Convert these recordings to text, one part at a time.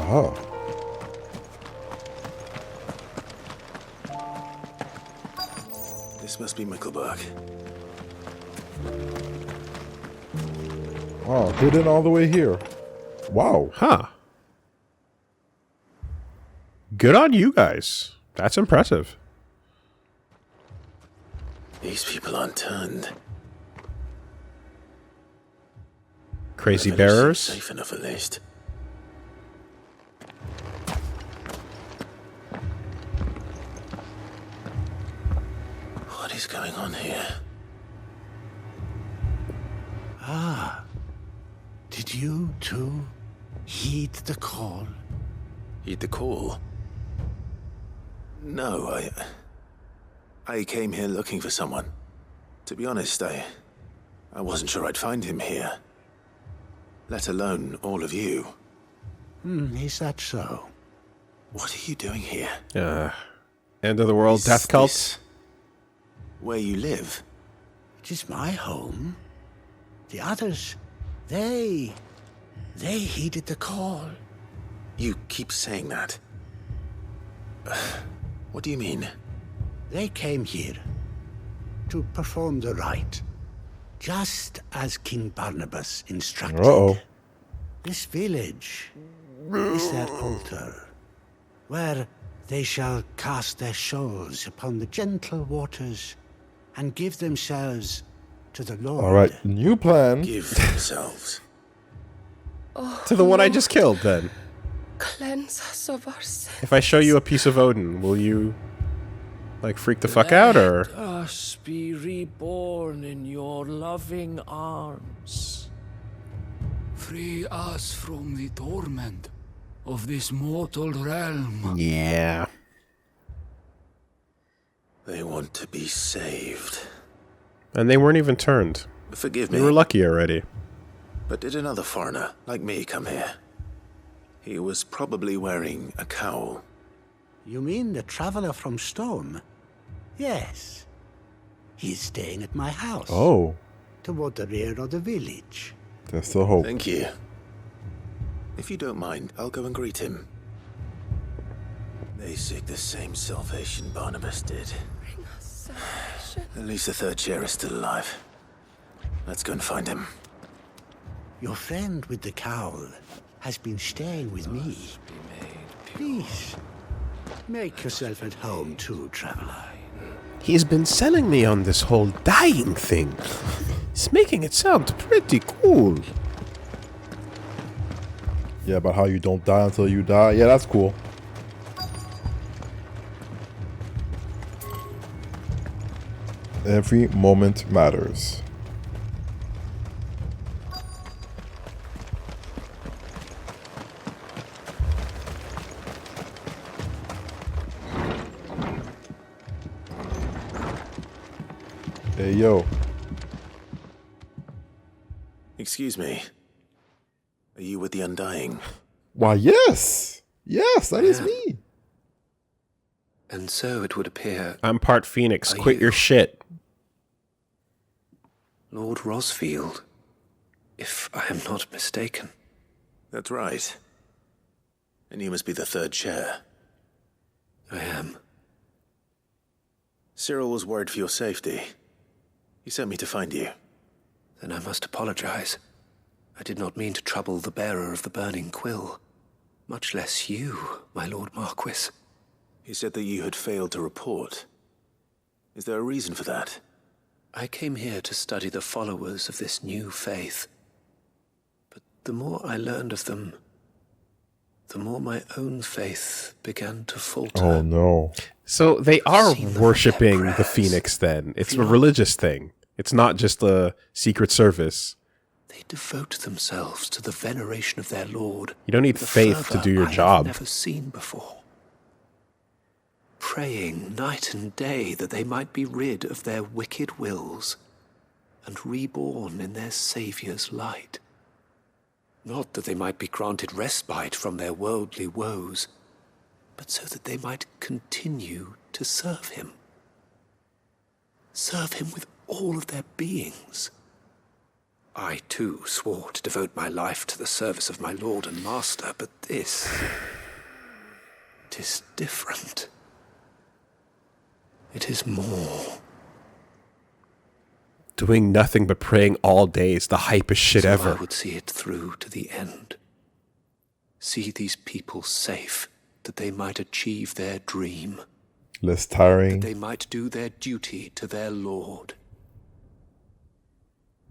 Oh. This must be Mickelberg. Oh, hidden all the way here. Wow. Huh. Good on you guys. That's impressive. These people aren't turned. Crazy Revolution's bearers. Safe enough, at least. What is going on here? Did you, too, heed the call? Heed the call? No, I came here looking for someone. To be honest, I wasn't sure I'd find him here. Let alone all of you. Is that so? What are you doing here? End of the world Is death cult. this where you live? It is my home. The others, they heeded the call. You keep saying that. What do you mean? They came here to perform the rite, just as King Barnabas instructed. Uh-oh. This village is their altar, where they shall cast their souls upon the gentle waters and give themselves to the Lord. All right, new plan. Give themselves. To the one I just killed, then. Cleanse us of our sins. If I show you a piece of Odin, will you, like, freak the fuck out, or? Let us be reborn in your loving arms. Free us from the torment of this mortal realm. Yeah. They want to be saved. And they weren't even turned. Forgive me, We were lucky already. but did another foreigner like me come here? He was probably wearing a cowl. You mean the traveler from Stone? Yes. He's staying at my house. Oh, Toward the rear of the village. that's the hope. Thank you. If you don't mind, I'll go and greet him. They seek the same salvation Barnabas did. Bring us salvation. At least the third chair is still alive. Let's go and find him. Your friend with the cowl has been staying with me. Please, make yourself at home too, traveler. He's been selling me on this whole dying thing. He's making it sound pretty cool. Yeah, about how you don't die until you die. Yeah, that's cool. Every moment matters. Hey, yo. Excuse me. Are you with the Undying? Why, yes. Yes, that is Yeah. me. And so it would appear I'm part Phoenix. Are Quit you? your shit. Lord Rosfield, if I am not mistaken. That's right. And you must be the third chair. I am. Cyril was worried for your safety. He sent me to find you. Then I must apologize. I did not mean to trouble the bearer of the burning quill. Much less you, my Lord Marquis. He said that you had failed to report. Is there a reason for that? I came here to study the followers of this new faith. But the more I learned of them, the more my own faith began to falter. Oh, no. So they are Seen them worshipping in their the prayers. Phoenix then. It's a Feel- religious thing. It's not just a secret service. They devote themselves to the veneration of their Lord. You don't need with a faith to fervor do your I job. have never seen before. Praying night and day that they might be rid of their wicked wills and reborn in their Saviour's light. Not that they might be granted respite from their worldly woes, but so that they might continue to serve him. Serve him with all of their beings. I, too, swore to devote my life to the service of my Lord and Master, but this... it is different. It is more. Doing nothing but praying all day is the hypest shit So ever. I would see it through to the end. See these people safe, that they might achieve their dream. Less tiring. That they might do their duty to their Lord.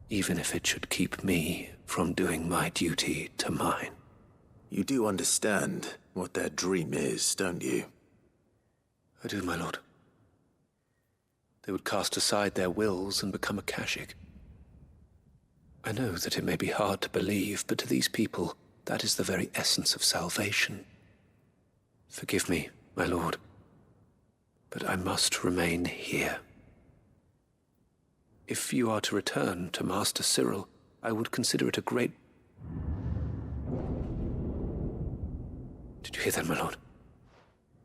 Even if it should keep me from doing my duty to mine. You do understand what their dream is, don't you? I do, my lord. They would cast aside their wills and become Akashic. I know that it may be hard to believe, but to these people, that is the very essence of salvation. Forgive me, my lord, but I must remain here. If you are to return to Master Cyril, I would consider it a great... Did you hear that, my lord?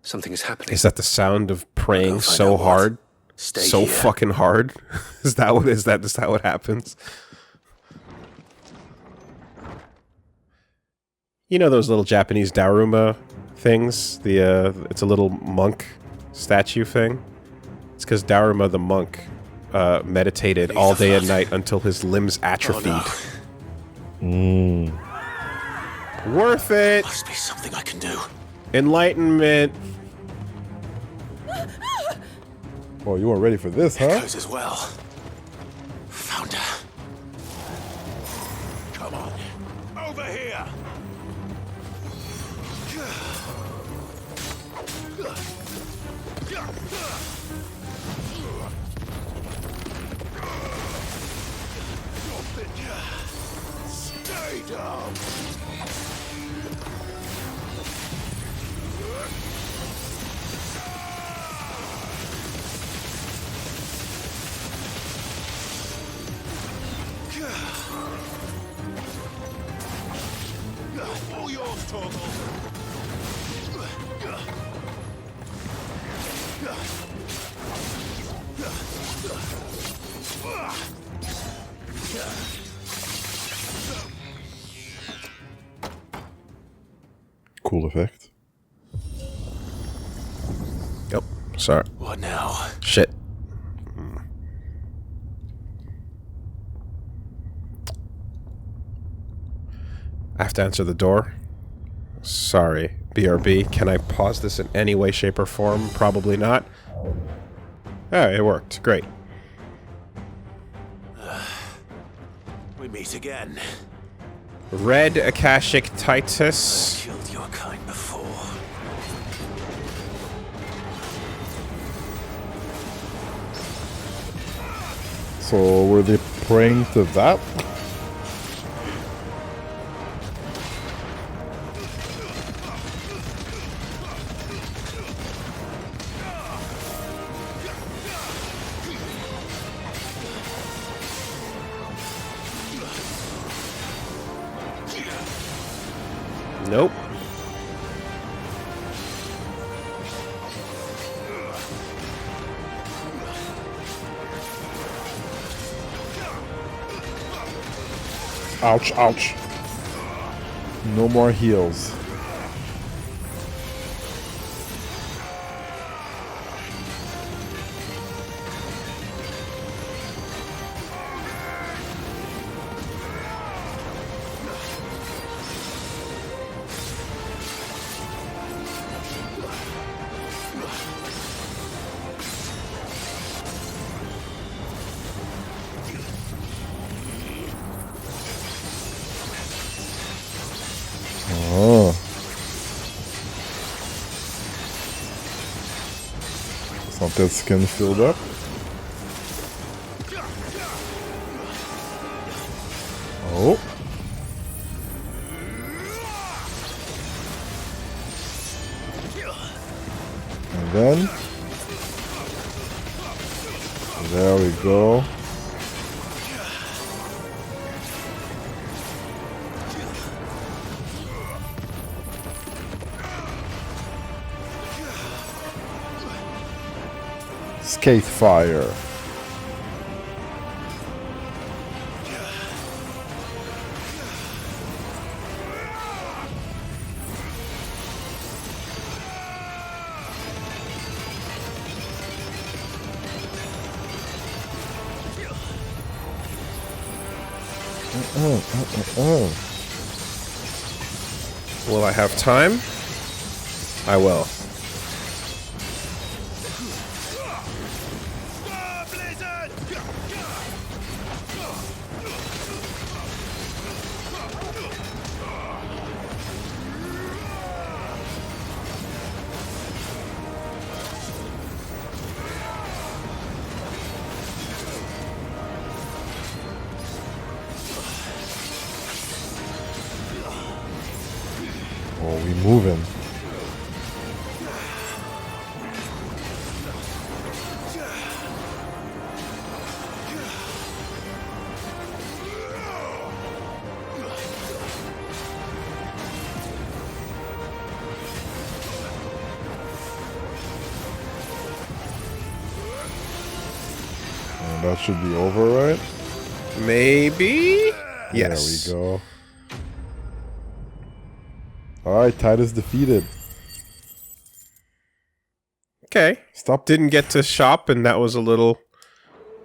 Something is happening. Is that the sound of praying I'll find so out what. hard? Stay So here. fucking hard? Is that what happens? You know those little Japanese Daruma things? It's a little monk statue thing. It's because Daruma the monk meditated all day and night until his limbs atrophied. Oh, no. Worth it! Must be something I can do. Enlightenment. Oh, you weren't ready for this, huh? Echoes as well. Found her. Come on. Over here. Stay down. All yours, Torgal. Cool effect. Yep. Sorry. What now? Shit. I have to answer the door. Sorry, BRB. Can I pause this in any way, shape, or form? Probably not. Oh, it worked. Great. We meet again. Red Akashic Titus. Killed your kind before. So were they praying to that? Nope. Ouch, ouch. No more heals. Oh. It's not that skin filled up. Oh. And then there we go. skate fire. Will I have time? I will. Oh, we moving. And that should be over, right? Maybe? Yes. There we go. Alright, Titus defeated. Okay. Stop Didn't get to shop, and that was a little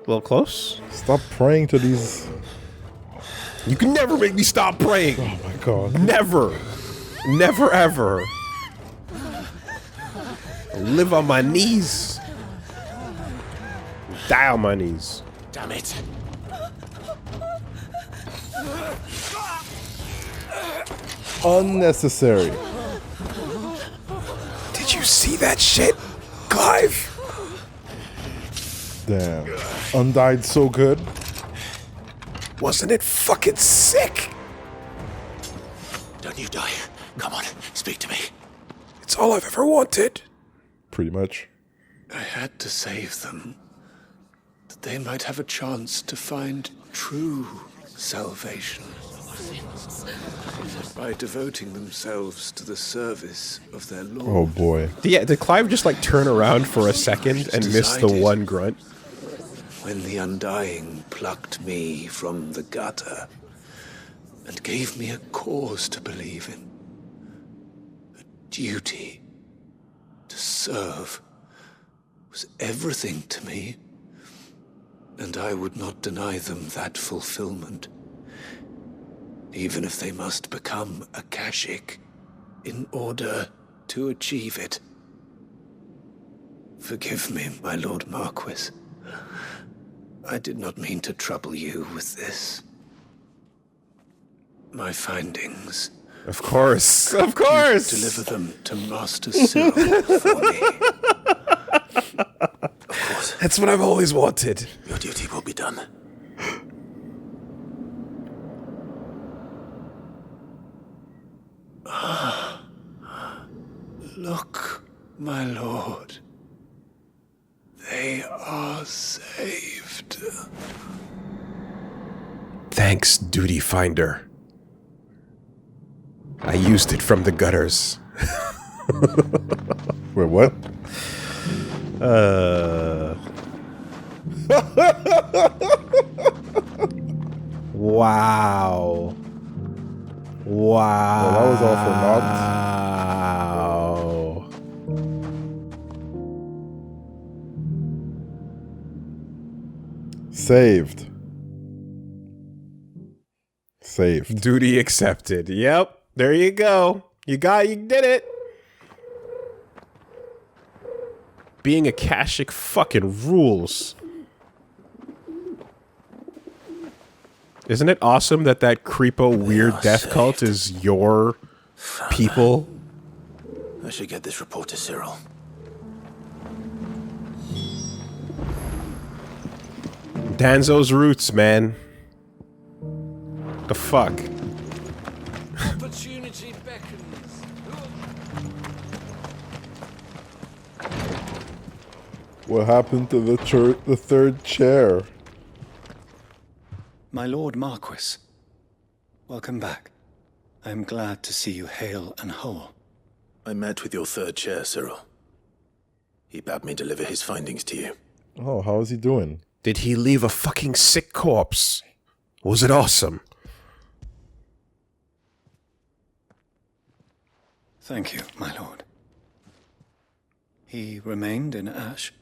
close. Stop praying to these. You can never make me stop praying. Oh my god. Never. Never ever. I live on my knees. Die on my knees. Damn it. Unnecessary. Did you see that shit, Clive? Damn. Undied so good. Wasn't it fucking sick? Don't you die. Come on, speak to me. It's all I've ever wanted. Pretty much. I had to save them, that they might have a chance to find true salvation by devoting themselves to the service of their Lord. Oh boy. Yeah, did Clive just like turn around for a second and miss the one grunt? When the Undying plucked me from the gutter and gave me a cause to believe in, a duty to serve, was everything to me, and I would not deny them that fulfillment, even if they must become a Kashik in order to achieve it. Forgive me, my Lord Marquis. I did not mean to trouble you with this. My findings. Of course. Of course. Deliver them to Master Cyril for me. Of course, That's what I've always wanted. your duty will be done. Look, my lord. They are saved. Thanks, Duty Finder. I used it from the gutters. Wait, what? Wow. Wow. Well, that was all for naught. Wow. Saved. Saved. Duty accepted. Yep. There you go. You did it. Being a Kashik fucking rules. Isn't it awesome that creepo weird death cult is your people? I should get this report to Cyril. Danzo's roots, man. The fuck? Opportunity beckons. What happened to the third chair? My Lord Marquis, welcome back. I am glad to see you hale and whole. I met with your third chair, Cyril. He bade me deliver his findings to you. Oh, how is he doing? Did he leave a fucking sick corpse? Was it awesome? Thank you, my lord. He remained in Ash?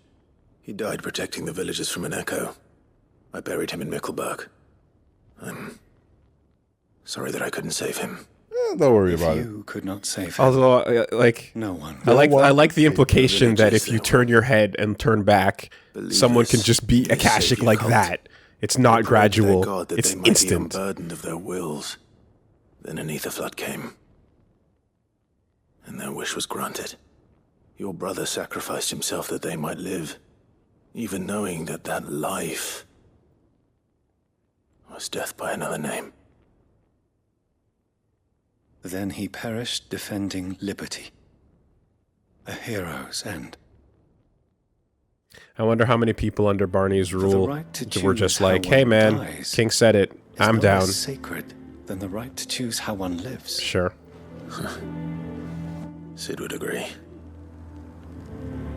He died protecting the villagers from an echo. I buried him in Mickelberg. I'm sorry that I couldn't save him. Don't worry If about it. you could not save him, Although, no one. I like the implication that if you villages turn your head and turn back, someone can just be Believers, Akashic Savior like cult. that. It's not They prayed to their gradual. God that It's they might be instant. unburdened of their wills. Then an ether flood came, and their wish was granted. Your brother sacrificed himself that they might live, even knowing that that life was death by another name. Then he perished defending liberty. A hero's end. I wonder how many people under Barney's the rule right to were choose just how like, one hey man, dies King said it, Is I'm no down. less sacred than the right to choose how one lives. Sure. Sid would agree.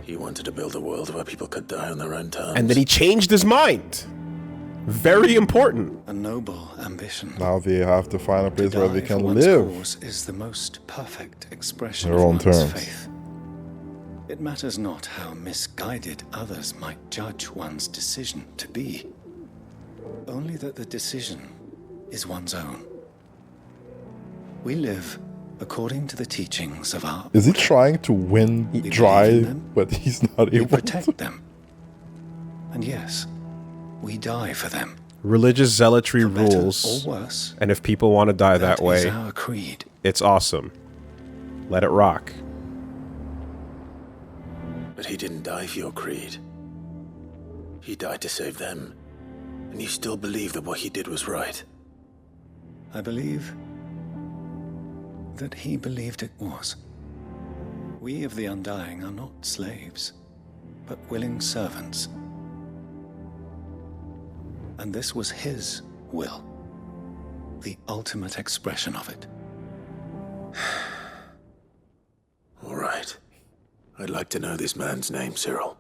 He wanted to build a world where people could die on their own terms. And then he changed his mind. Very important. A noble ambition. Now they have to find a place To where die they for can one's live. cause is the most perfect expression Their of own one's terms. faith. It matters not how misguided others might judge one's decision to be. Only that the decision is one's own. We live according to the teachings of our Is he trying to win believe in dry, them. but he's not We able to? protect them. And yes, we die for them. Religious zealotry For better rules. or worse. And if people want to die that That way, is our creed. it's awesome. Let it rock. But he didn't die for your creed. He died to save them. And you still believe that what he did was right. I believe that he believed it was. We of the Undying are not slaves, but willing servants. And this was his will, the ultimate expression of it. All right. I'd like to know this man's name, Cyril.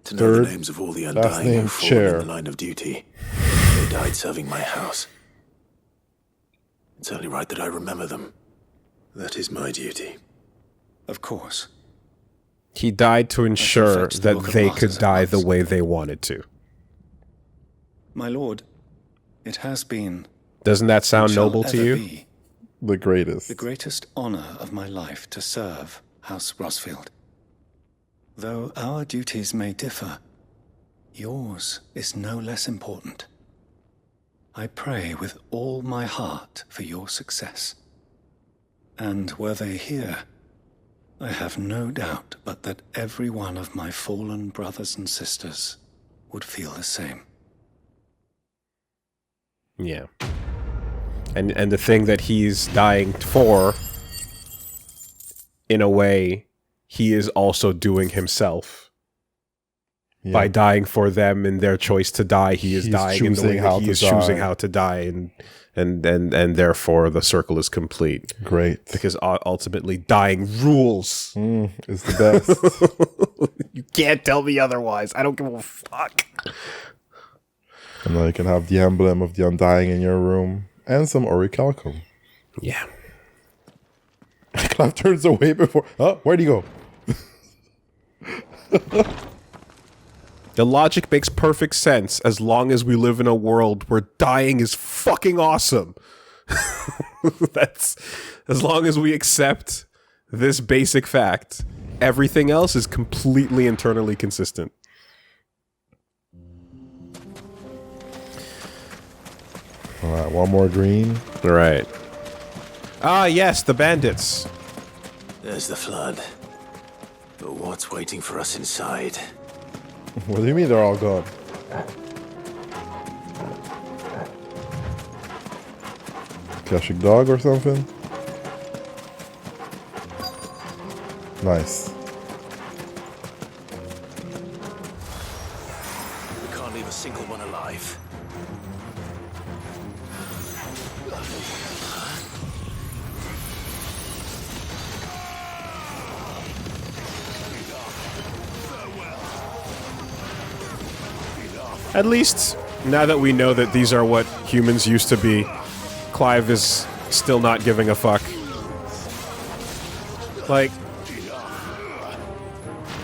To know Third the names of all the last Undying name, who've fallen Chair. in the line of duty. They died serving my house. It's only right that I remember them. That is my duty. Of course. He died to ensure fetch the that Book of they Martyrs could at die the once. way they wanted to. My lord, it has been, Doesn't that sound shall noble to ever you? be, The greatest. the greatest honor of my life to serve House Rosfield. Though our duties may differ, yours is no less important. I pray with all my heart for your success. And were they here, I have no doubt but that every one of my fallen brothers and sisters would feel the same. Yeah. And the thing that he's dying for, in a way, he is also doing himself. Yeah. By dying for them and their choice to die, he is He's dying in the way choosing how that he to is choosing die. how to die, and therefore the circle is complete. Great. Because ultimately, dying rules. It's the best. You can't tell me otherwise. I don't give a fuck. And then you can have the emblem of the Undying in your room. And some orichalcum. Yeah. Clive turns away before... Oh, where'd he go? The logic makes perfect sense as long as we live in a world where dying is fucking awesome. That's as long as we accept this basic fact. Everything else is completely internally consistent. All right, one more green. All right. Ah, yes, the bandits. There's the flood. But what's waiting for us inside? What do you mean they're all gone? Akashic dog or something? Nice. We can't leave a single one alive. At least, now that we know that these are what humans used to be, Clive is still not giving a fuck. Like,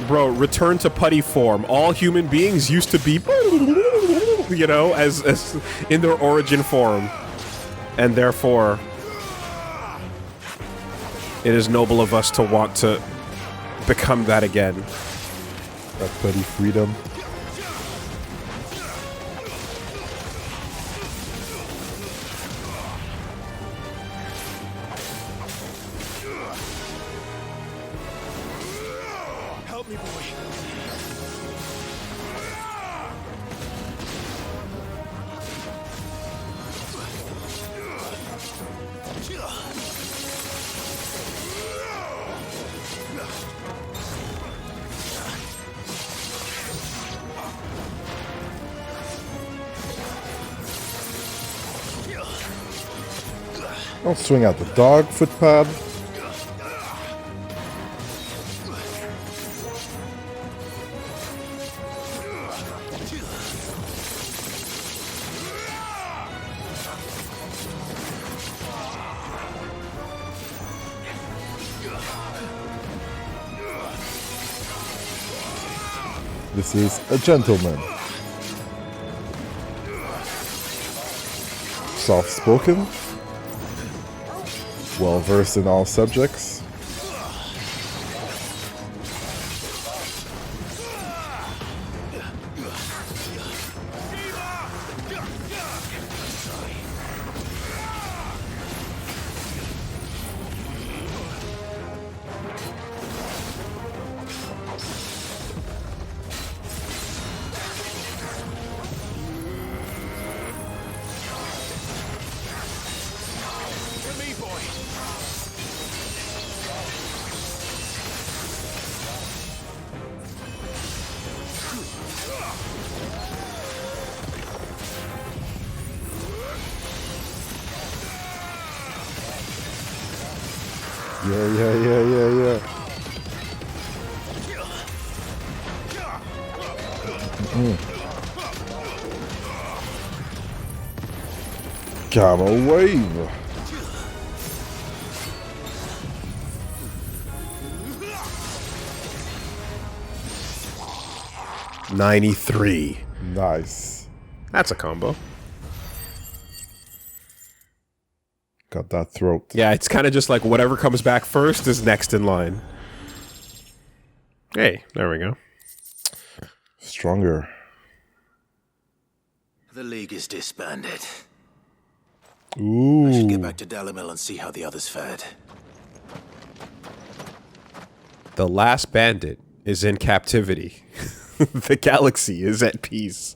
bro, return to putty form. All human beings used to be, you know, as in their origin form. And therefore, it is noble of us to want to become that again. That putty freedom. Help me, boy. Don't swing out the dog footpad. This is a gentleman. Soft-spoken. Well-versed in all subjects. Yeah. Gamma wave. $93. Nice. That's a combo. Got that throat. Yeah, it's kind of just like whatever comes back first is next in line. Hey, there we go. Stronger. The League is disbanded. Ooh. I should get back to Dalamil and see how the others fared. The last bandit is in captivity. The galaxy is at peace.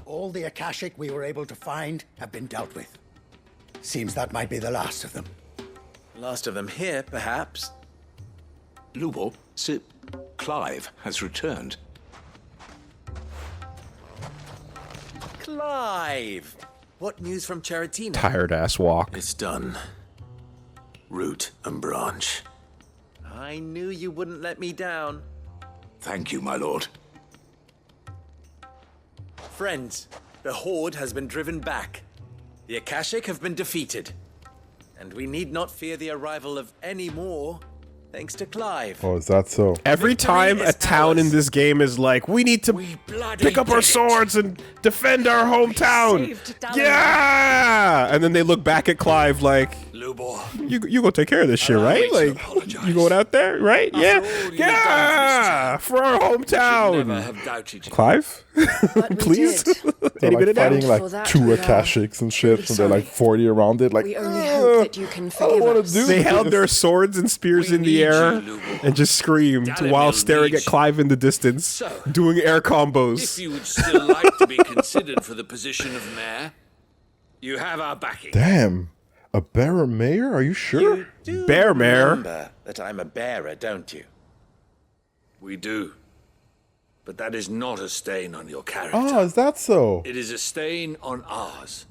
All the Akashic we were able to find have been dealt with. Seems that might be the last of them. Last of them here, perhaps. Lubo, Sir Clive has returned. Clive! What news from Charatina? Tired ass walk. It's done. Root and branch. I knew you wouldn't let me down. Thank you, my lord. Friends, the Horde has been driven back. The Akashic have been defeated. And we need not fear the arrival of any more, thanks to Clive. Oh, is that so? Every time a town in this game is like, we need to bloody pick up our did it. swords and defend our hometown. saved Dalamir. Yeah! And then they look back at Clive like, Lubo, you gonna take care of this shit, right? to Like, apologize. you going out there, right? Yeah, all you've done for this yeah, for our never hometown. have doubted you. Clive, But we please. did. They're Any like minute now? fighting like For that, 2 we are Akashics and shit, and they're like sorry. 40 around it. Like, We only hope that you can I don't forgive want us. to do They this. held their swords and spears We in the need air you, Lubo. and just screamed Dalamir while staring at needs you. Clive in the distance, So, doing air If combos. you would still like to be considered for the position of mayor, you have our backing. Damn. A bearer mayor? Are you sure? You do Bear mare. remember that I'm a bearer, don't you? We do. But that is not a stain on your character. Oh, is that so? It is a stain on ours.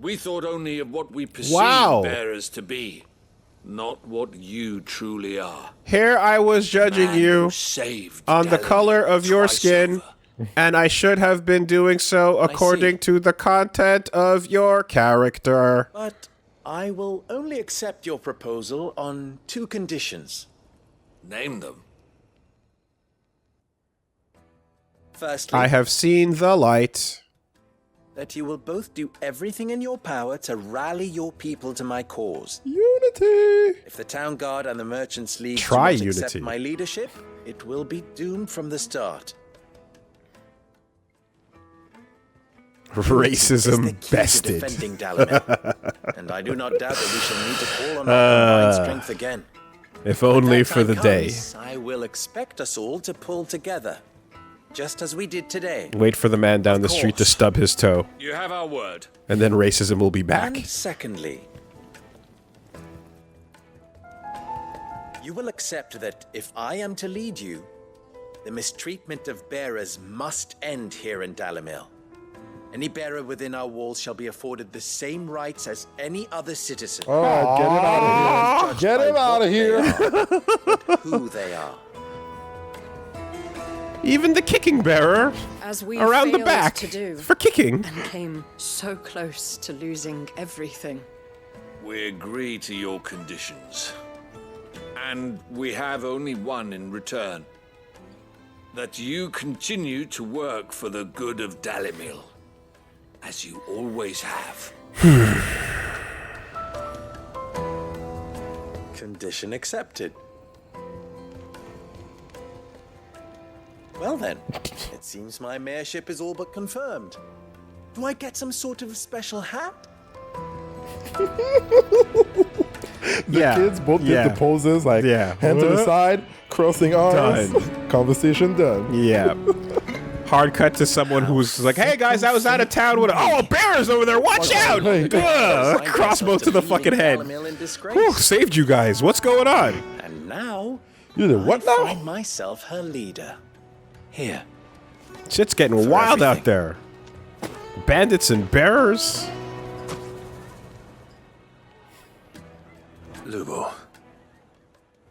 We thought only of what we perceive Wow. bearers to be, not what you truly are. Here I was judging Man you who saved on the Galilee color of your twice skin, over. and I should have been doing so according to the content of your character. But I will only accept your proposal on 2 conditions. Name them. Firstly, I have seen the light. that you will both do everything in your power to rally your people to my cause. Unity. If the Town Guard and the Merchants League Try do not accept unity. my leadership, it will be doomed from the start. It's the Racism key to bested. defending Dalamir, and I do not doubt that we shall need to call on our combined strength again. If only When that for the time day. comes, I will expect us all to pull together, just as we did today. Wait for the man down the street to course. stub his toe, You have our word. and then racism will be back. And secondly, you will accept that if I am to lead you, the mistreatment of bearers must end here in Dalamil. Any bearer within our walls shall be afforded the same rights as any other citizen. All right, get it out of Judged here. Get by him out what of here. they are, but who they are. Even the kicking bearer As we around the failed back to do, for kicking. and came so close to losing everything. We agree to your conditions. And we have only one in return. That you continue to work for the good of Dalimil, as you always have. Condition accepted. Well then, it seems my mayorship is all but confirmed. Do I get some sort of special hat? The kids both did the poses, like hand to the side, crossing arms. Done. Conversation done. Yeah. Hard cut to someone who's like, "Hey guys, I was out of town with a bear's over there. Watch out!" Hey. Ugh, crossbow to the fucking head. Dalimil in disgrace. Whew, saved you guys. What's going on? And now, You did what I now? find myself her leader. Here. Shit's getting For wild out everything. there. Bandits and bearers. Lubo,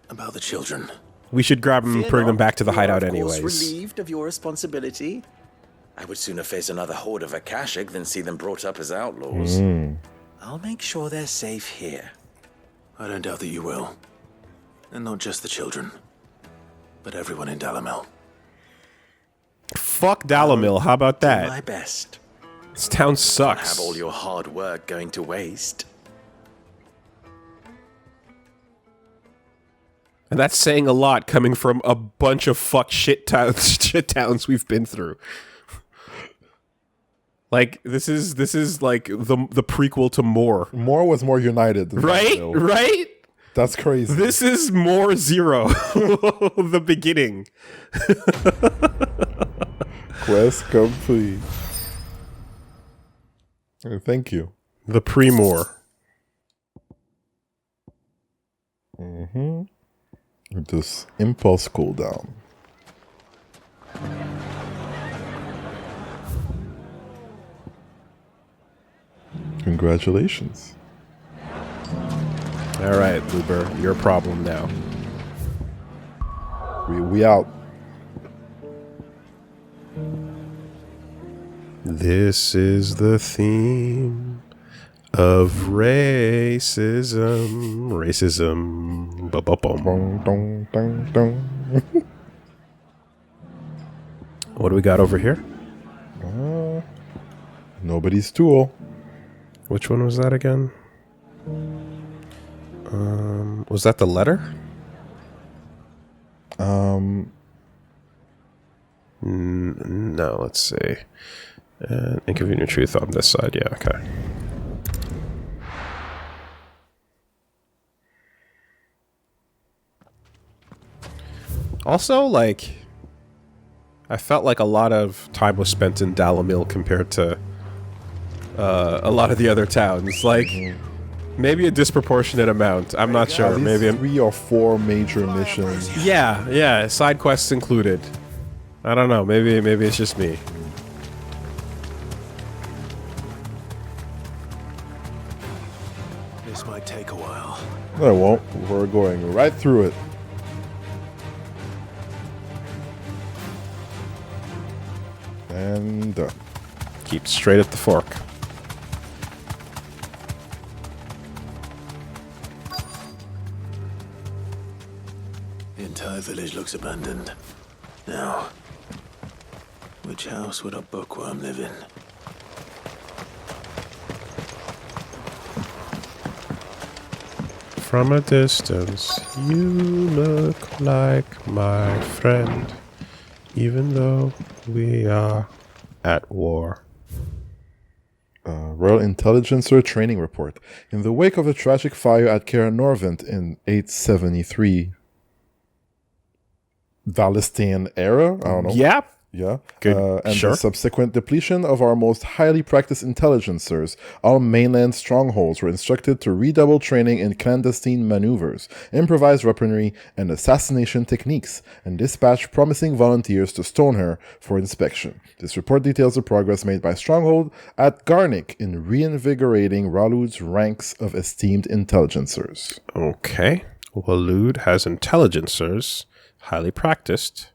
about the children. We should grab them and Fear bring them not, back to the you are, hideout of course, anyways. relieved of your responsibility. I would sooner face another horde of Akashic than see them brought up as outlaws. I'll make sure they're safe here. I don't doubt that you will. And not just the children, but everyone in Dalamel. Fuck Dalamil, how about Do my that? best. This town Have sucks. all your hard work going to waste. And that's saying a lot coming from a bunch of fuck shit towns we've been through. Like this is like the prequel to More. More was more united. Than Right? Dalamil. Right? That's crazy. This is More Zero. The beginning. Quest complete. Thank you. The pre-More. This impulse cooldown. Congratulations. All right, Luber, your problem now. We out. This is the theme of racism. Racism. Ba-ba-bum. Dong, dong, dong, dong. What do we got over here? Nobody's tool. Which one was that again? Was that the letter? No, let's see. Inconvenient truth on this side. Yeah, okay. Also, like, I felt like a lot of time was spent in Dalamil compared to a lot of the other towns. Like, maybe a disproportionate amount. I'm not At sure. least Maybe. 3 or 4 major missions. Yeah, side quests included. I don't know. Maybe it's just me. This might take a while. No, it won't. We're going right through it. And done. Keep straight at the fork. The entire village looks abandoned. Now, which house would a bookworm live in? From a distance, you look like my friend, even though we are at war. Royal Intelligencer Training Report. In the wake of the tragic fire at Caer Norvent in 873 Valestian era, I don't know. Yeah. Yeah. Good. And Sure. the subsequent depletion of our most highly practiced intelligencers, all mainland strongholds were instructed to redouble training in clandestine maneuvers, improvised weaponry, and assassination techniques, and dispatch promising volunteers to Stoneher for inspection. This report details the progress made by Stronghold at Garnick in reinvigorating Ralud's ranks of esteemed intelligencers. Okay. Walud has intelligencers, highly practiced.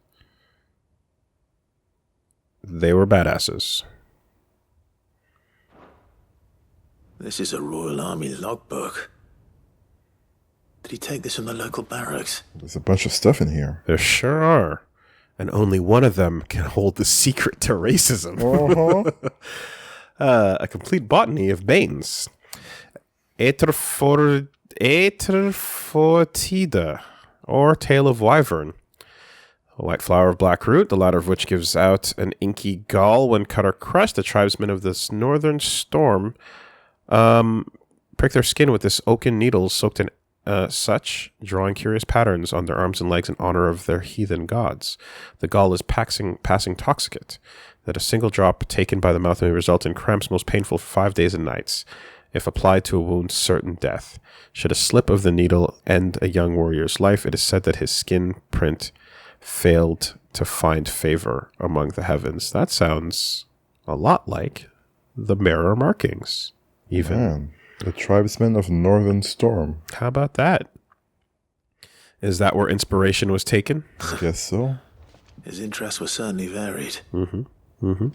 They were badasses. This is a Royal Army logbook. Did he take this from the local barracks? There's a bunch of stuff in here. There sure are. And only one of them can hold the secret to racism. Uh-huh. A complete botany of Banes. Aeterfortida, or Tail of Wyvern. A white flower of black root, the latter of which gives out an inky gall when cut or crushed. The tribesmen of this northern storm prick their skin with this oaken needles soaked in such, drawing curious patterns on their arms and legs in honor of their heathen gods. The gall is passing toxicate, that a single drop taken by the mouth may result in cramps most painful for 5 days and nights. If applied to a wound, certain death. Should a slip of the needle end a young warrior's life, it is said that his skin print failed to find favor among the heavens. That sounds a lot like the mirror markings. Even. Man, the tribesmen of Northern Storm. How about that? Is that where inspiration was taken? I guess so. His interests were certainly varied. Mm-hmm. Mm-hmm.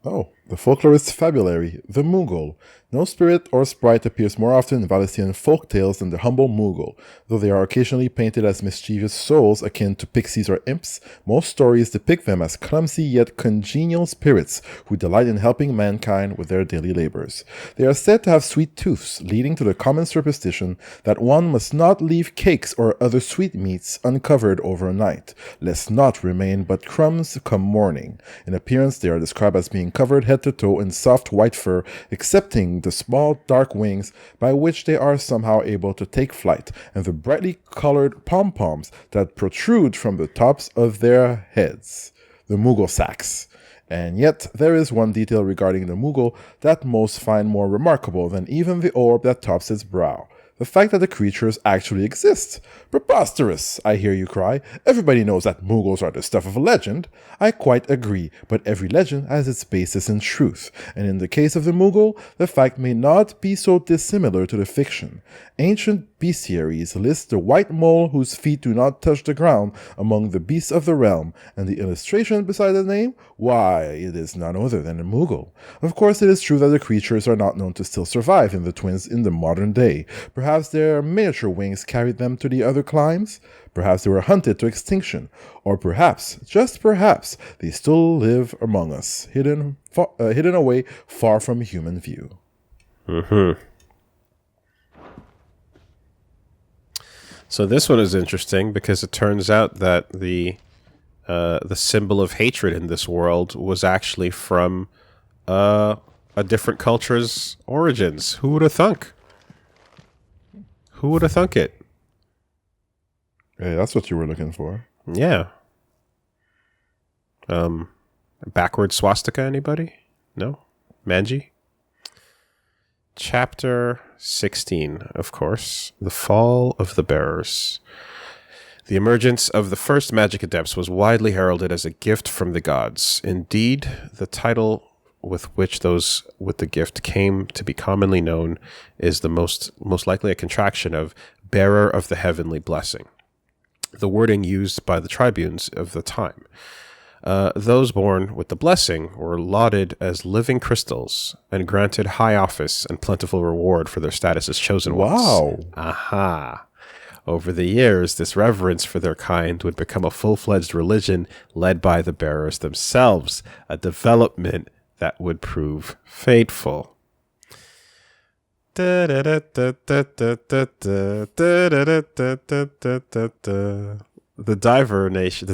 Oh, the folklorist's fabulary, the Moogle. No spirit or sprite appears more often in Valestian folk tales than the humble Moogle. Though they are occasionally painted as mischievous souls akin to pixies or imps, most stories depict them as clumsy yet congenial spirits who delight in helping mankind with their daily labors. They are said to have sweet tooths, leading to the common superstition that one must not leave cakes or other sweetmeats uncovered overnight, lest naught remain but crumbs come morning. In appearance, they are described as being covered head to toe in soft white fur, excepting the small dark wings by which they are somehow able to take flight, and the brightly colored pom-poms that protrude from the tops of their heads, the Moogle sacks. And yet, there is one detail regarding the Moogle that most find more remarkable than even the orb that tops its brow. The fact that the creatures actually exist. Preposterous, I hear you cry. Everybody knows that Moogles are the stuff of a legend. I quite agree, but every legend has its basis in truth, and in the case of the Moogle, the fact may not be so dissimilar to the fiction. Ancient bestiaries list the white mole whose feet do not touch the ground among the beasts of the realm, and the illustration beside the name? Why, it is none other than a Moogle. Of course, it is true that the creatures are not known to still survive in the twins in the modern day. Perhaps their miniature wings carried them to the other climes? Perhaps they were hunted to extinction. Or perhaps, just perhaps, they still live among us, hidden away far from human view. Mm-hmm. So this one is interesting because it turns out that the symbol of hatred in this world was actually from a different culture's origins. Who would have thunk? Who would have thunk it? Hey, that's what you were looking for. Yeah. Backward swastika, anybody? No? Manji? Chapter 16, of course, The Fall of the Bearers. The emergence of the first magic adepts was widely heralded as a gift from the gods. Indeed, the title with which those with the gift came to be commonly known is the most likely a contraction of bearer of the heavenly blessing, the wording used by the tribunes of the time. Those born with the blessing were lauded as living crystals and granted high office and plentiful reward for their status as chosen ones. Wow. Aha. Over the years, this reverence for their kind would become a full-fledged religion led by the bearers themselves, a development that would prove fateful. The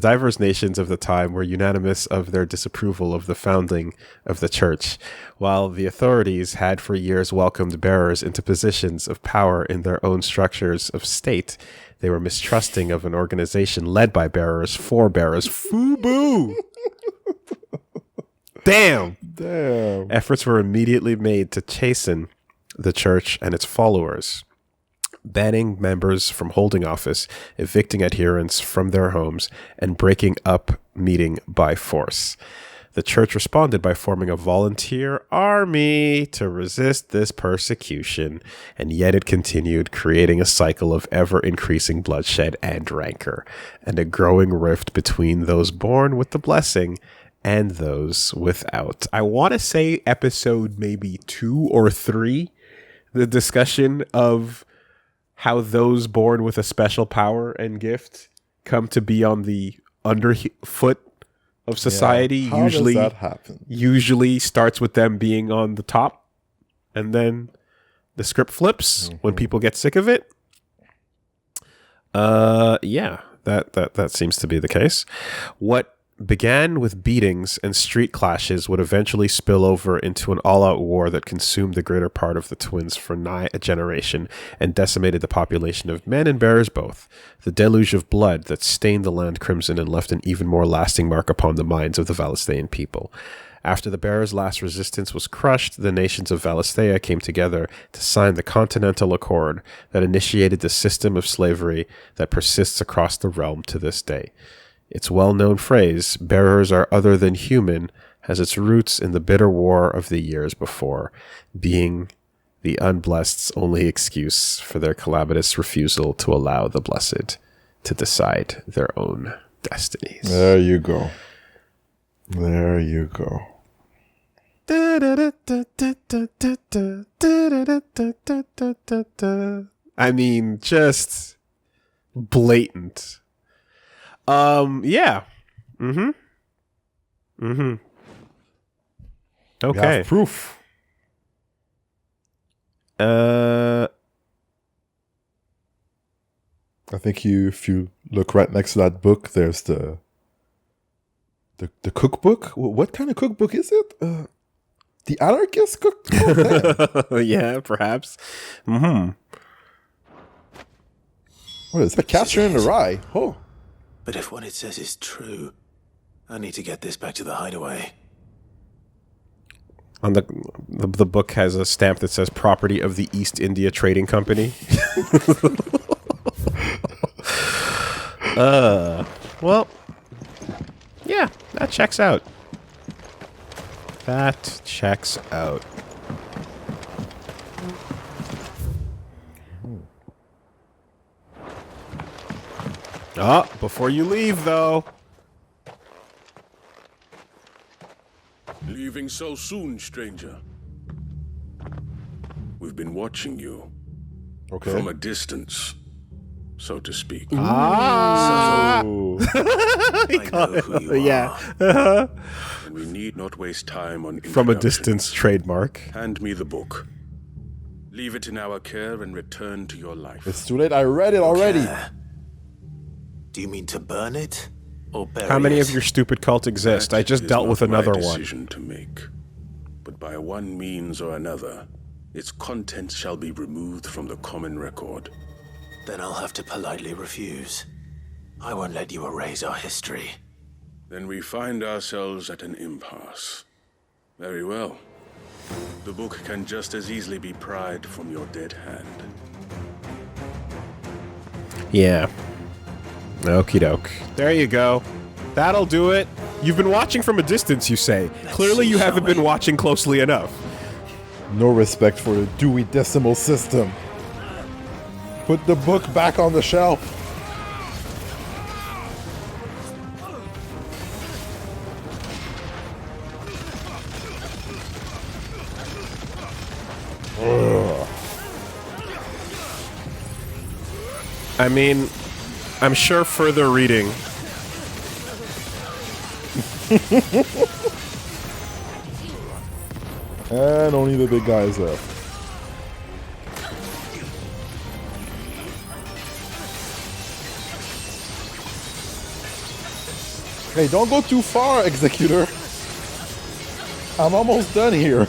diverse nations of the time were unanimous of their disapproval of the founding of the church, while the authorities had for years welcomed bearers into positions of power in their own structures of state. They were mistrusting of an organization led by bearers for bearers. FUBU! Damn! Efforts were immediately made to chasten the church and its followers, banning members from holding office, evicting adherents from their homes, and breaking up meeting by force. The church responded by forming a volunteer army to resist this persecution, and yet it continued, creating a cycle of ever-increasing bloodshed and rancor, and a growing rift between those born with the blessing and those without. I want to say episode maybe 2 or 3, the discussion of how those born with a special power and gift come to be on the underfoot of society. Yeah. How does that happen? Usually starts with them being on the top, and then the script flips when people get sick of it. Yeah, that seems to be the case. What began with beatings and street clashes would eventually spill over into an all-out war that consumed the greater part of the twins for nigh a generation and decimated the population of men and bearers both. The deluge of blood that stained the land crimson and left an even more lasting mark upon the minds of the Valistean people. After the bearers' last resistance was crushed, the nations of Valisthea came together to sign the Continental Accord that initiated the system of slavery that persists across the realm to this day. Its well-known phrase, bearers are other than human, has its roots in the bitter war of the years before, being the unblessed's only excuse for their calamitous refusal to allow the blessed to decide their own destinies. There you go. There you go. I mean, just blatant. Yeah. Okay. We have proof. I think if you look right next to that book, there's the cookbook. What kind of cookbook is it? The Anarchist cookbook? Yeah, perhaps. What is that? Catcher in the Rye. Oh. But if what it says is true, I need to get this back to the hideaway. On the book has a stamp that says "Property of the East India Trading Company." Well, yeah, that checks out. That checks out. Before you leave, though. Leaving so soon, stranger? We've been watching you. Okay. From a distance, so to speak. I know who you are. And we need not waste time on From a distance trademark. Hand me the book. Leave it in our care and return to your life. It's too late. I read it already. Do you mean to burn it? Or bury How many it? of your stupid cults exist? I just Is dealt not with another my one. decision to make. But by one means or another, its contents shall be removed from the common record. Then I'll have to politely refuse. I won't let you erase our history. Then we find ourselves at an impasse. Very well. The book can just as easily be pried from your dead hand. Yeah. Okie doke. There you go. That'll do it. You've been watching from a distance, you say. Clearly you haven't been watching closely enough. No respect for the Dewey Decimal System. Put the book back on the shelf. Ugh. I mean, I'm sure further reading. And only the big guys left. Hey, don't go too far, Executor. I'm almost done here.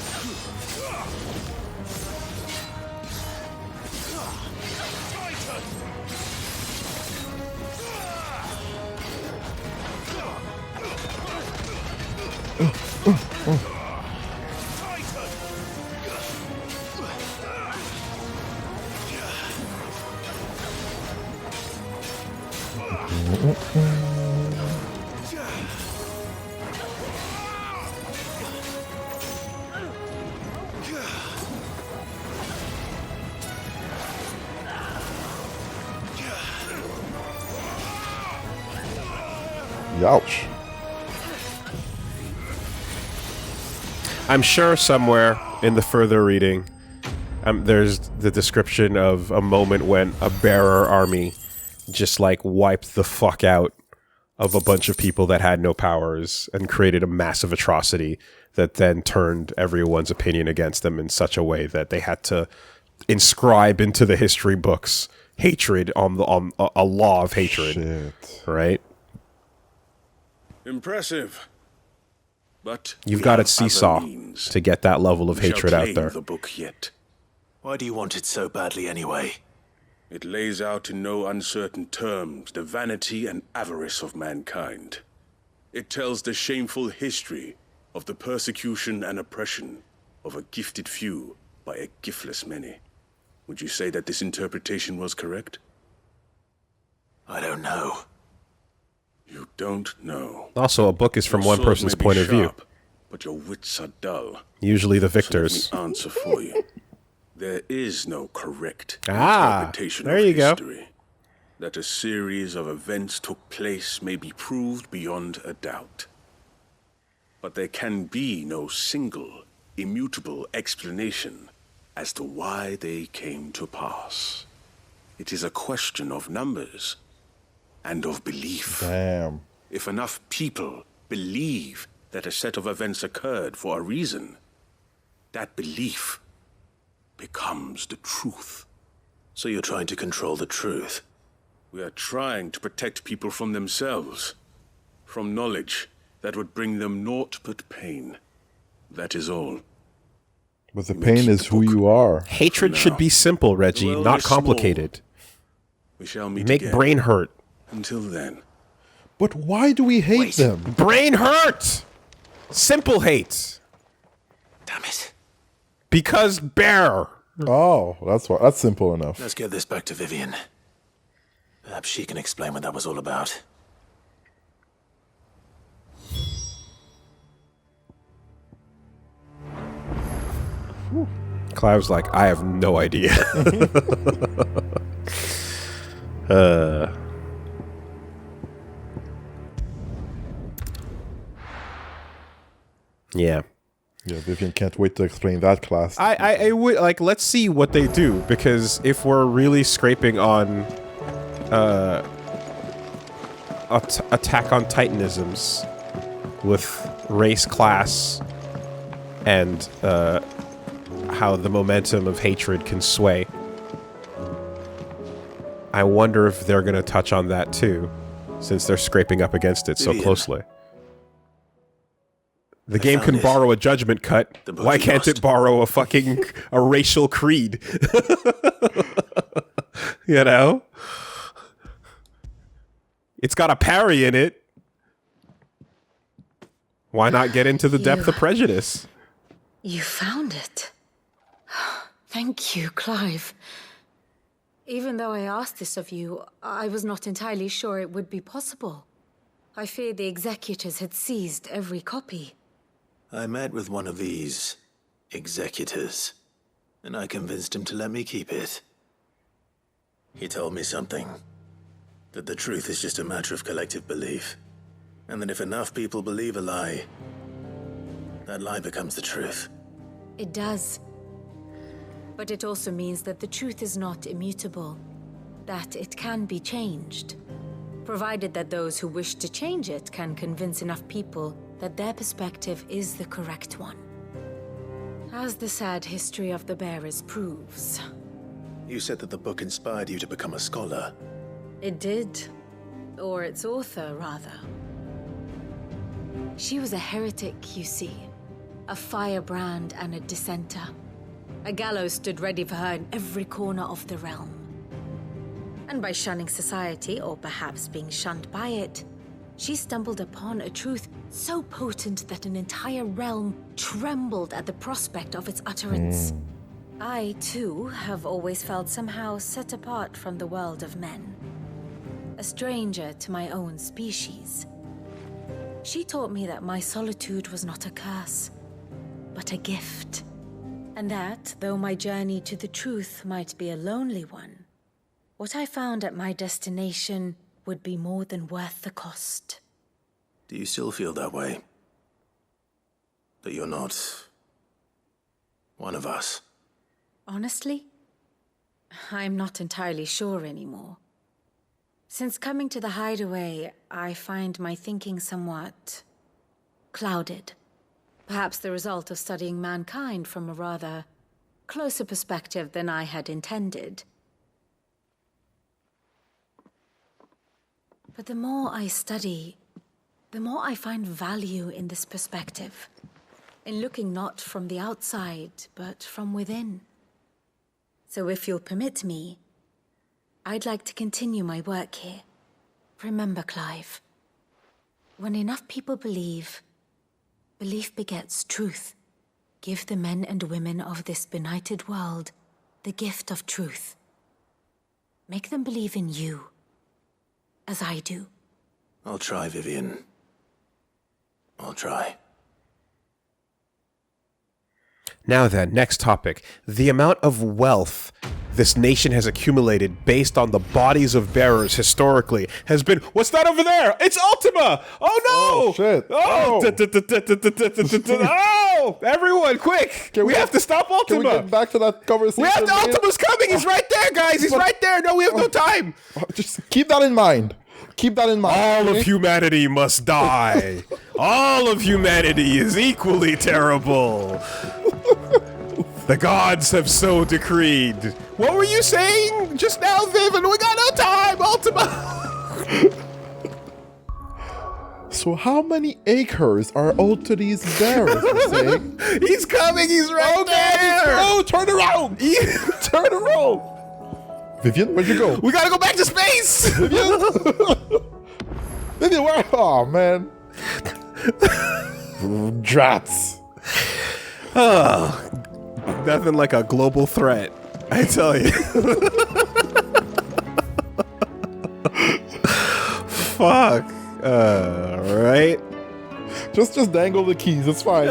Ouch. I'm sure somewhere in the further reading, there's the description of a moment when a bearer army just like wiped the fuck out of a bunch of people that had no powers and created a massive atrocity that then turned everyone's opinion against them in such a way that they had to inscribe into the history books hatred on a law of hatred. Shit. Right? Impressive. But You've got to seesaw to get that level of hatred out there. The book yet. Why do you want it so badly anyway? It lays out in no uncertain terms the vanity and avarice of mankind. It tells the shameful history of the persecution and oppression of a gifted few by a giftless many. Would you say that this interpretation was correct? I don't know. You don't know. Also, a book is from one person's point of view. But your wits are dull. Usually the victors. So let me answer for you. There is no correct interpretation of history. That a series of events took place may be proved beyond a doubt. But there can be no single, immutable explanation as to why they came to pass. It is a question of numbers and of belief. Damn. If enough people believe that a set of events occurred for a reason, that belief becomes the truth. So you're trying to control the truth? We are trying to protect people from themselves, from knowledge that would bring them naught but pain. That is all. But the pain is who you are. Hatred should be simple, Reggie, not complicated. We shall meet Make again. brain hurt. Until then. But why do we hate them? Brain hurt! Simple hate. Damn it. Because bear. Oh, that's why. That's simple enough. Let's get this back to Vivian. Perhaps she can explain what that was all about. Clive's like, I have no idea. Yeah. Yeah, Vivian can't wait to explain that class. I would like, let's see what they do, because if we're really scraping on Attack on Titanisms with race, class, and how the momentum of hatred can sway, I wonder if they're going to touch on that too, since they're scraping up against it so closely. The game can borrow a judgment cut. Why can't it borrow a racial creed? You know? It's got a parry in it. Why not get into the depth of prejudice? You found it. Thank you, Clive. Even though I asked this of you, I was not entirely sure it would be possible. I feared the executors had seized every copy. I met with one of these executors, and I convinced him to let me keep it. He told me something. That the truth is just a matter of collective belief. And that if enough people believe a lie, that lie becomes the truth. It does. But it also means that the truth is not immutable. That it can be changed. Provided that those who wish to change it can convince enough people that their perspective is the correct one. As the sad history of the bearers proves. You said that the book inspired you to become a scholar. It did. Or its author, rather. She was a heretic, you see. A firebrand and a dissenter. A gallows stood ready for her in every corner of the realm. And by shunning society, or perhaps being shunned by it, she stumbled upon a truth so potent that an entire realm trembled at the prospect of its utterance. I, too, have always felt somehow set apart from the world of men. A stranger to my own species. She taught me that my solitude was not a curse, but a gift. And that, though my journey to the truth might be a lonely one, what I found at my destination would be more than worth the cost. Do you still feel that way? That you're not one of us? Honestly, I'm not entirely sure anymore. Since coming to the hideaway, I find my thinking somewhat clouded. Perhaps the result of studying mankind from a rather closer perspective than I had intended. But the more I study, the more I find value in this perspective. In looking not from the outside, but from within. So if you'll permit me, I'd like to continue my work here. Remember, Clive, when enough people believe, belief begets truth. Give the men and women of this benighted world the gift of truth. Make them believe in you, as I do. I'll try, Vivian. I'll try. Now then, next topic. The amount of wealth this nation has accumulated based on the bodies of bearers historically has been... What's that over there? It's Ultima! Oh no! Oh shit! Oh! Oh! Everyone, quick! We have to stop Ultima! Can we get back to that conversation? We have to... Ultima's coming! He's right there, guys! He's right there! No, we have no time! Just keep that in mind. Keep that in mind. All of humanity must die. All of humanity is equally terrible. The gods have so decreed. What were you saying just now, Vivian? We got no time, Ultima. So how many acres are owed to these bearers, you saying? He's coming, he's right there. Oh, turn around. Turn around. Vivian, where'd you go? We gotta go back to space. Vivian? Vivian, where? Oh, man. Drats. Oh, nothing like a global threat, I tell you. Fuck. Right? Just dangle the keys. It's fine.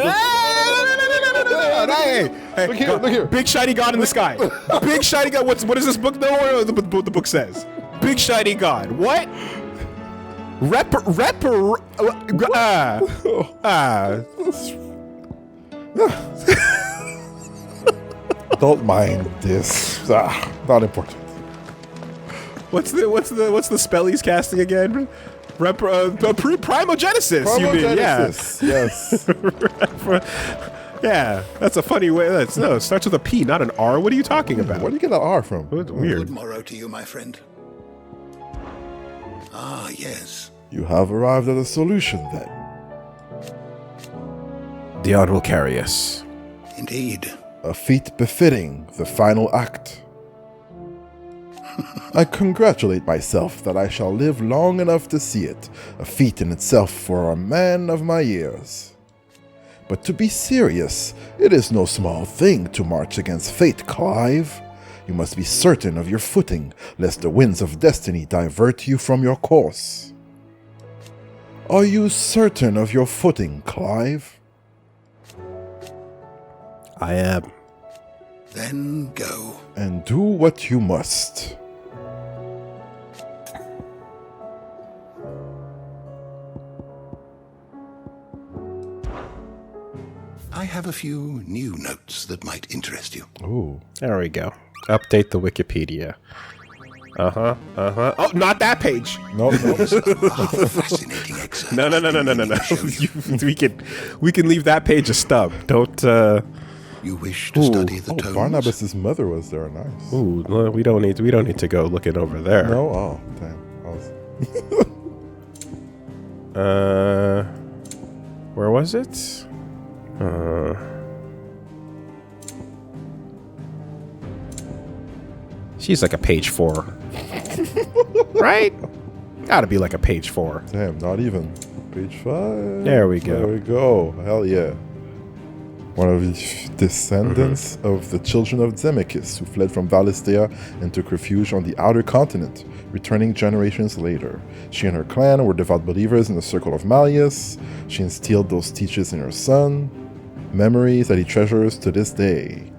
Hey, look here. Big shiny god in the sky. Big shiny god. What is this book? No, the book says. Big shiny god. What? Don't mind this. Not important. What's the spell he's casting again? Primogenesis. You mean? Yeah. Yes. Yeah, that's a funny way. It starts with a P, not an R. What are you talking about? Where do you get that R from? It's weird. Good morrow to you, my friend. Ah, yes. You have arrived at a solution, then. The odd will carry us. Indeed. A feat befitting the final act. I congratulate myself that I shall live long enough to see it, a feat in itself for a man of my years. But to be serious, it is no small thing to march against fate, Clive. You must be certain of your footing, lest the winds of destiny divert you from your course. Are you certain of your footing, Clive? I am. Then go. And do what you must. I have a few new notes that might interest you. Ooh. There we go. Update the Wikipedia. Oh, not that page. No. Fascinating excerpt. No. we can leave that page a stub. Don't. You wish to study the tones? Barnabas's mother was there. Nice. Ooh, we don't need to go looking over there. No. Oh, damn. Where was it? She's like a page 4. Right? Gotta be like a page 4. Damn, not even. Page 5. There we go. There we go. Hell yeah. One of the descendants of the children of Zemekis, who fled from Valistea and took refuge on the outer continent, returning generations later. She and her clan were devout believers in the circle of Malleus. She instilled those teachings in her son, memories that he treasures to this day.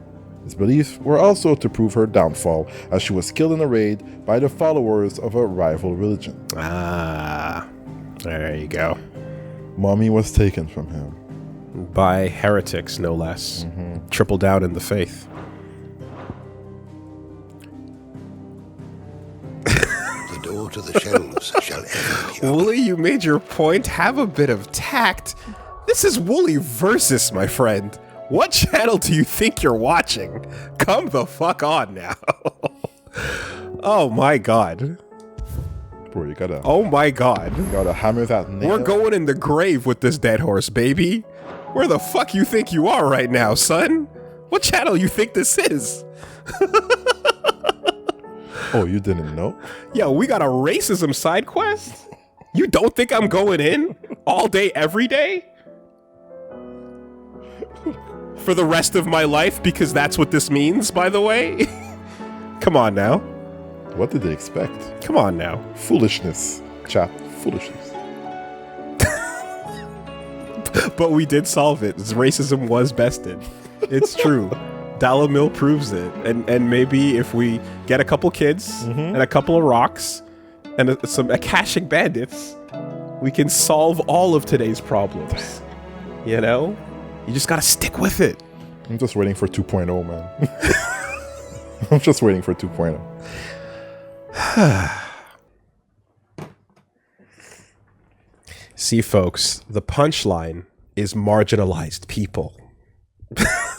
His beliefs were also to prove her downfall, as she was killed in a raid by the followers of a rival religion. Ah, there you go. Mommy was taken from him. By heretics, no less. Triple down in the faith. The door to the shelves shall ever be open. Woolie, you made your point. Have a bit of tact. This is WoolieVersus, my friend. What channel do you think you're watching? Come the fuck on now. Oh my god. Bro, you gotta... Oh my god. You gotta hammer that nail. We're going in the grave with this dead horse, baby. Where the fuck you think you are right now, son? What channel you think this is? Oh, you didn't know? Yo, we got a racism side quest? You don't think I'm going in all day, every day? For the rest of my life, because that's what this means, by the way? Come on now. What did they expect? Come on now. Foolishness, chat. Foolishness. But we did solve it. Racism was bested. It's true. Dalamil proves it. And maybe if we get a couple kids and a couple of rocks and some Akashic bandits, we can solve all of today's problems. You know? You just gotta stick with it. I'm just waiting for 2.0, man. I'm just waiting for 2.0. See, folks, the punchline is marginalized people.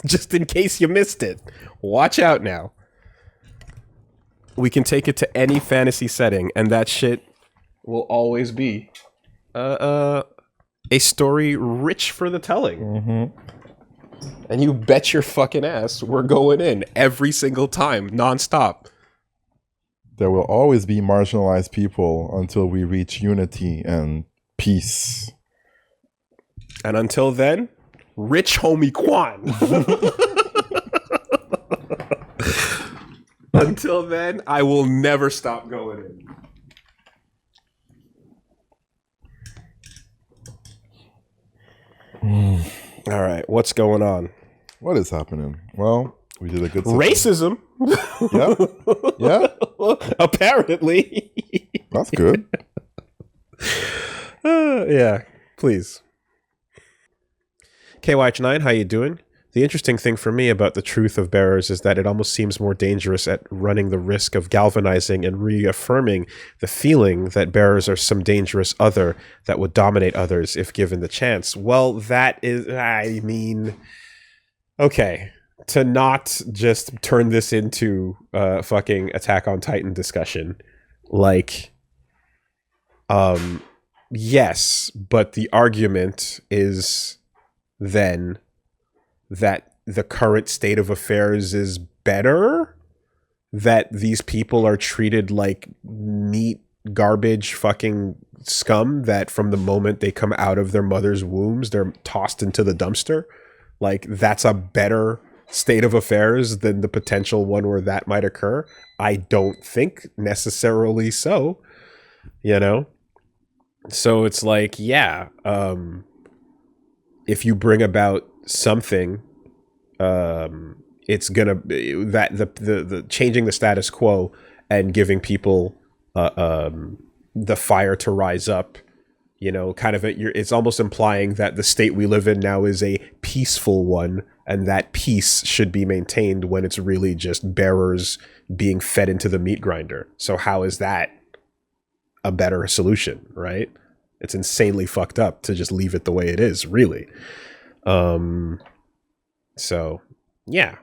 Just in case you missed it. Watch out now. We can take it to any fantasy setting, and that shit will always be a story rich for the telling. And you bet your fucking ass we're going in every single time, nonstop. There will always be marginalized people until we reach unity and peace. And until then, rich homie Quan. Until then, I will never stop going in. All right, what's going on? What is happening? Well, we did a good racism. Yeah. Apparently. That's good. Yeah, please. KYH9, how you doing? The interesting thing for me about the truth of bearers is that it almost seems more dangerous at running the risk of galvanizing and reaffirming the feeling that bearers are some dangerous other that would dominate others if given the chance. Well, that is, I mean, okay, to not just turn this into a fucking Attack on Titan discussion, like, yes, but the argument is then that the current state of affairs is better, that these people are treated like meat garbage fucking scum that from the moment they come out of their mother's wombs, they're tossed into the dumpster. Like, that's a better state of affairs than the potential one where that might occur? I don't think necessarily so, you know? So it's like, yeah, if you bring about something, it's gonna that the changing the status quo and giving people the fire to rise up, you know, kind of it's almost implying that the state we live in now is a peaceful one, and that peace should be maintained when it's really just bearers being fed into the meat grinder. So how is that a better solution, right? It's insanely fucked up to just leave it the way it is, really. So yeah,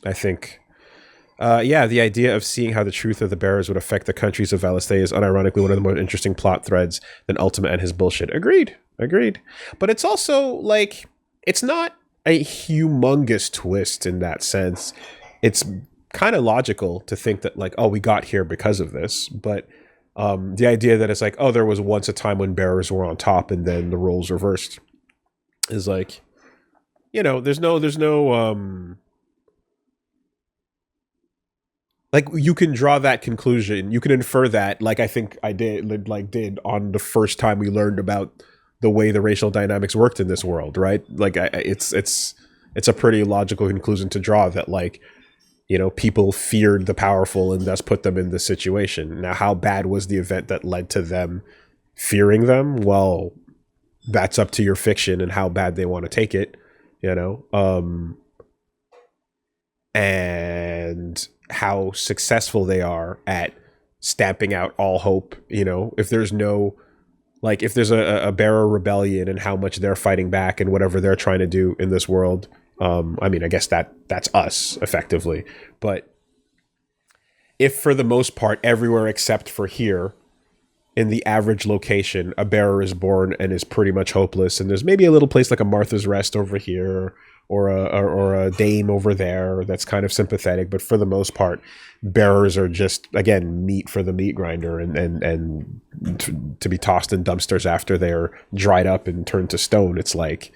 I think the idea of seeing how the truth of the bearers would affect the countries of Valistay is unironically one of the more interesting plot threads than Ultima and his bullshit. Agreed. But it's also like, it's not a humongous twist in that sense. It's kind of logical to think that like, oh, we got here because of this, but the idea that it's like, oh, there was once a time when bearers were on top and then the roles reversed is like, you know, there's no like, you can draw that conclusion, you can infer that, like I think I did on the first time we learned about the way the racial dynamics worked in this world, right? Like, it's a pretty logical conclusion to draw that, like, you know, people feared the powerful and thus put them in this situation. Now, how bad was the event that led to them fearing them? Well, that's up to your fiction and how bad they want to take it, you know? And how successful they are at stamping out all hope, you know? If there's no, like, if there's a bearer rebellion and how much they're fighting back and whatever they're trying to do in this world, I mean, I guess that's us effectively, but if for the most part, everywhere except for here in the average location, a bearer is born and is pretty much hopeless, and there's maybe a little place like a Martha's Rest over here or a dame over there that's kind of sympathetic, but for the most part, bearers are just, again, meat for the meat grinder and to be tossed in dumpsters after they're dried up and turned to stone. It's like,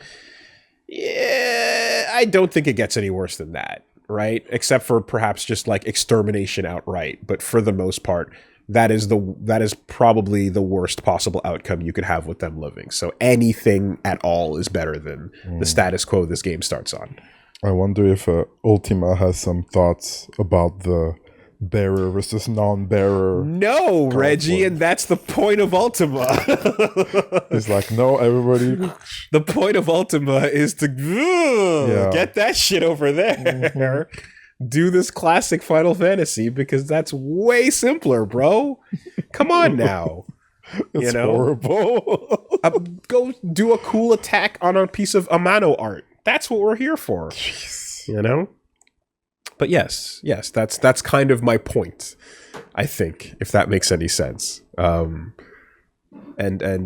yeah, I don't think it gets any worse than that, right? Except for perhaps just like extermination outright. But for the most part, that is probably the worst possible outcome you could have with them living. So anything at all is better than the status quo this game starts on. I wonder if Ultima has some thoughts about the bearer versus non-bearer. No, Reggie, and that's the point of Ultima. It's like, no, everybody. The point of Ultima is to get that shit over there. Do this classic Final Fantasy because that's way simpler, bro. Come on now. It's horrible. Go do a cool attack on a piece of Amano art. That's what we're here for. Jeez. You know? But yes, that's kind of my point, I think, if that makes any sense. And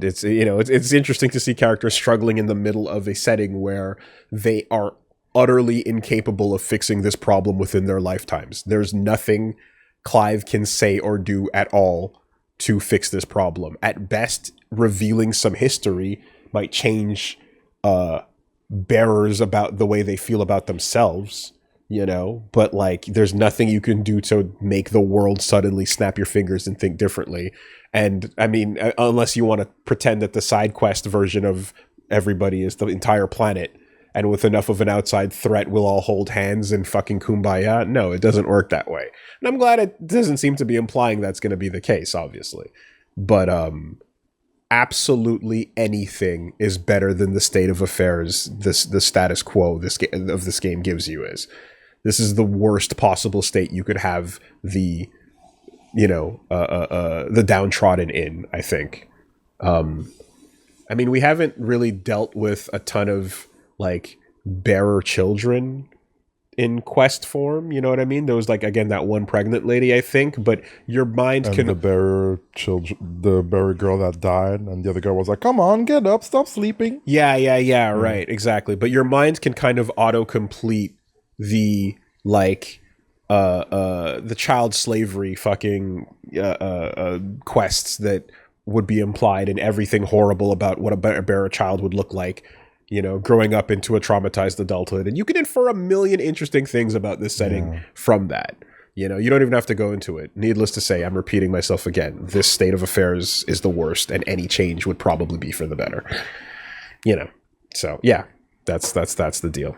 it's, you know, it's interesting to see characters struggling in the middle of a setting where they are utterly incapable of fixing this problem within their lifetimes. There's nothing Clive can say or do at all to fix this problem. At best, revealing some history might change bearers about the way they feel about themselves, you know, but like, there's nothing you can do to make the world suddenly snap your fingers and think differently. And I mean, unless you want to pretend that the side quest version of everybody is the entire planet, and with enough of an outside threat, we'll all hold hands and fucking kumbaya. No, it doesn't work that way. And I'm glad it doesn't seem to be implying that's going to be the case, obviously. But absolutely anything is better than the state of affairs the status quo of this game gives you. This is the worst possible state you could have the, you know, the downtrodden in, I think. I mean, we haven't really dealt with a ton of like bearer children in quest form, you know what I mean? There was like, again, that one pregnant lady, I think, but your mind and can... the bearer girl that died, and the other girl was like, come on, get up, stop sleeping. Yeah, right, exactly. But your mind can kind of auto-complete the, like, the child slavery fucking quests that would be implied in everything horrible about what a bearer child would look like, you know, growing up into a traumatized adulthood. And you can infer a million interesting things about this setting from that. You know, you don't even have to go into it. Needless to say, I'm repeating myself again. This state of affairs is the worst, and any change would probably be for the better. You know, so yeah, that's the deal.